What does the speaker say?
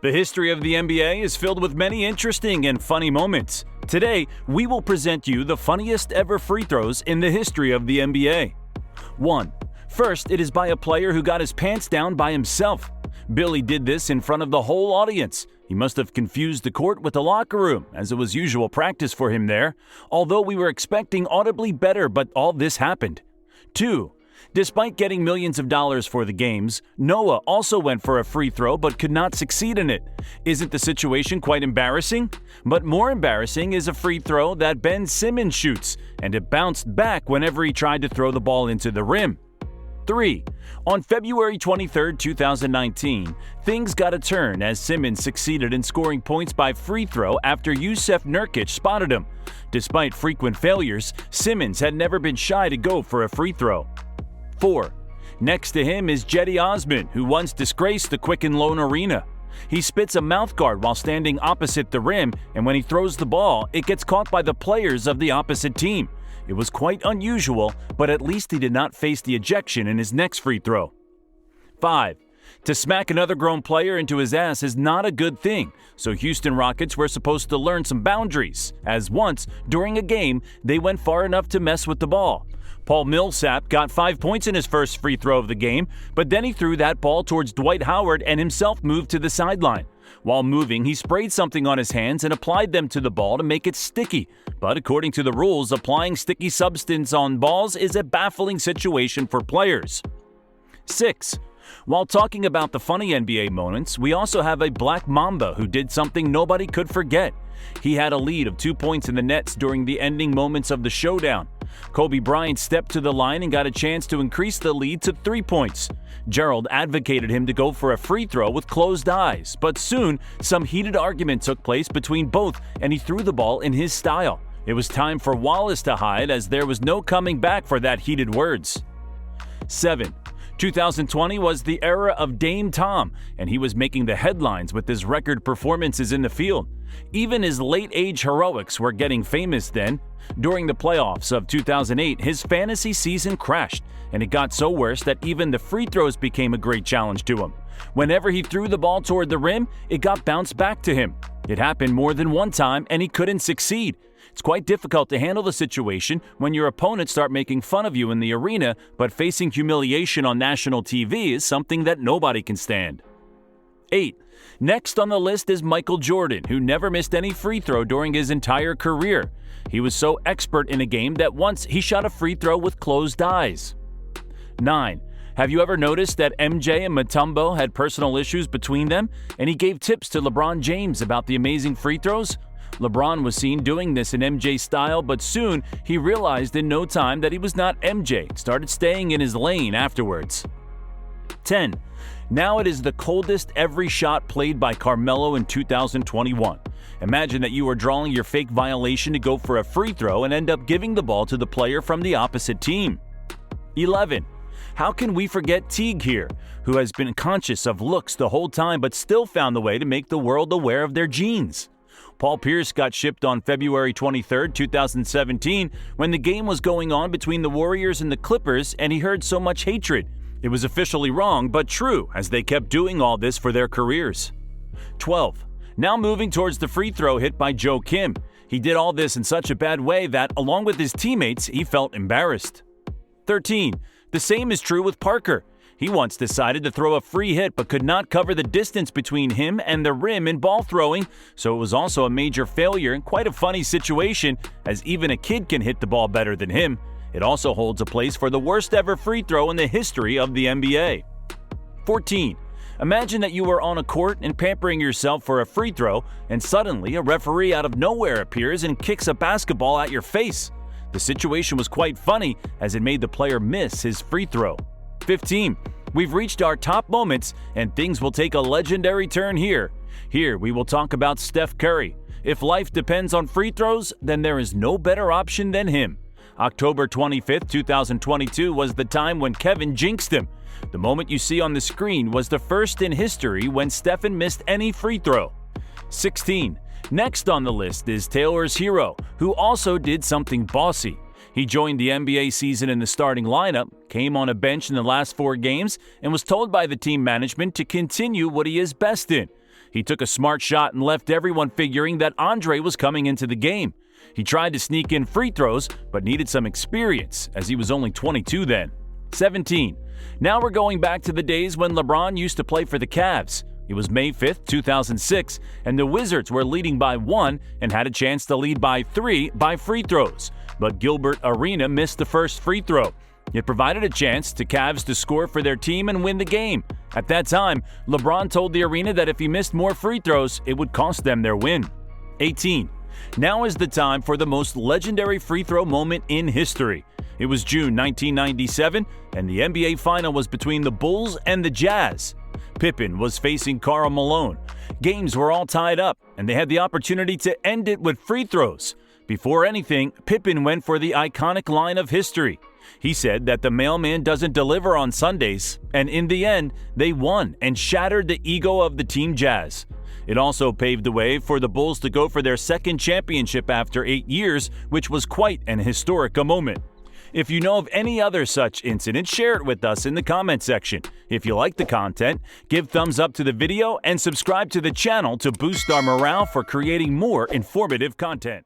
The history of the NBA is filled with many interesting and funny moments. Today, we will present you the funniest ever free throws in the history of the NBA. 1. First, it is by a player who got his pants down by himself. Billy did this in front of the whole audience. He must have confused the court with the locker room, as it was usual practice for him there, although we were expecting audibly better, but all this happened. 2. Despite getting millions of dollars for the games, Noah also went for a free throw but could not succeed in it. Isn't the situation quite embarrassing? But more embarrassing is a free throw that Ben Simmons shoots, and it bounced back whenever he tried to throw the ball into the rim. 3. On February 23, 2019, things got a turn as Simmons succeeded in scoring points by free throw after Jusuf Nurkic spotted him. Despite frequent failures, Simmons had never been shy to go for a free throw. 4. Next to him is Jetty Osman, who once disgraced the Quicken Loan Arena. He spits a mouthguard while standing opposite the rim, and when he throws the ball, it gets caught by the players of the opposite team. It was quite unusual, but at least he did not face the ejection in his next free throw. 5. To smack another grown player into his ass is not a good thing, so Houston Rockets were supposed to learn some boundaries, as once, during a game, they went far enough to mess with the ball. Paul Millsap got 5 points in his first free throw of the game, but then he threw that ball towards Dwight Howard and himself moved to the sideline. While moving, he sprayed something on his hands and applied them to the ball to make it sticky. But according to the rules, applying sticky substance on balls is a baffling situation for players. 6. While talking about the funny NBA moments, we also have a Black Mamba who did something nobody could forget. He had a lead of 2 points in the nets during the ending moments of the showdown. Kobe Bryant stepped to the line and got a chance to increase the lead to 3 points. Gerald advocated him to go for a free throw with closed eyes, but soon some heated argument took place between both and he threw the ball in his style. It was time for Wallace to hide as there was no coming back for that heated words. 7. 2020 was the era of Dame Tom, and he was making the headlines with his record performances in the field. Even his late-age heroics were getting famous then. During the playoffs of 2008, his fantasy season crashed, and it got so worse that even the free throws became a great challenge to him. Whenever he threw the ball toward the rim, it got bounced back to him. It happened more than one time, and he couldn't succeed. It's quite difficult to handle the situation when your opponents start making fun of you in the arena, but facing humiliation on national TV is something that nobody can stand. 8. Next on the list is Michael Jordan, who never missed any free throw during his entire career. He was so expert in a game that once he shot a free throw with closed eyes. 9. Have you ever noticed that MJ and Mutombo had personal issues between them, and he gave tips to LeBron James about the amazing free throws? LeBron was seen doing this in MJ's style, but soon he realized in no time that he was not MJ and started staying in his lane afterwards. 10. Now it is the coldest every shot played by Carmelo in 2021. Imagine that you are drawing your fake violation to go for a free throw and end up giving the ball to the player from the opposite team. 11. How can we forget Teague here, who has been conscious of looks the whole time but still found the way to make the world aware of their genes? Paul Pierce got shipped on February 23, 2017, when the game was going on between the Warriors and the Clippers, and he heard so much hatred. It was officially wrong, but true, as they kept doing all this for their careers. 12. Now moving towards the free throw hit by Joe Kim. He did all this in such a bad way that, along with his teammates, he felt embarrassed. 13. The same is true with Parker. He once decided to throw a free hit but could not cover the distance between him and the rim in ball throwing, so it was also a major failure and quite a funny situation, as even a kid can hit the ball better than him. It also holds a place for the worst ever free throw in the history of the NBA. 14. Imagine that you are on a court and pampering yourself for a free throw, and suddenly a referee out of nowhere appears and kicks a basketball at your face. The situation was quite funny as it made the player miss his free throw. 15. We've reached our top moments, and things will take a legendary turn here. Here we will talk about Steph Curry. If life depends on free throws, then there is no better option than him. October 25, 2022 was the time when Kevin jinxed him. The moment you see on the screen was the first in history when Stephen missed any free throw. 16. Next on the list is Taylor's hero, who also did something bossy. He joined the NBA season in the starting lineup, came on a bench in the last 4 games, and was told by the team management to continue what he is best in. He took a smart shot and left everyone figuring that Andre was coming into the game. He tried to sneak in free throws, but needed some experience, as he was only 22 then. 17. Now we're going back to the days when LeBron used to play for the Cavs. It was May 5th, 2006, and the Wizards were leading by 1 and had a chance to lead by 3 by free throws. But Gilbert Arena missed the first free throw. It provided a chance to Cavs to score for their team and win the game. At that time, LeBron told the arena that if he missed more free throws, it would cost them their win. 18. Now is the time for the most legendary free throw moment in history. It was June 1997, and the NBA Final was between the Bulls and the Jazz. Pippen was facing Karl Malone. Games were all tied up, and they had the opportunity to end it with free throws. Before anything, Pippen went for the iconic line of history. He said that the mailman doesn't deliver on Sundays, and in the end, they won and shattered the ego of the Team Jazz. It also paved the way for the Bulls to go for their second championship after 8 years, which was quite an historic moment. If you know of any other such incident, share it with us in the comment section. If you like the content, give thumbs up to the video and subscribe to the channel to boost our morale for creating more informative content.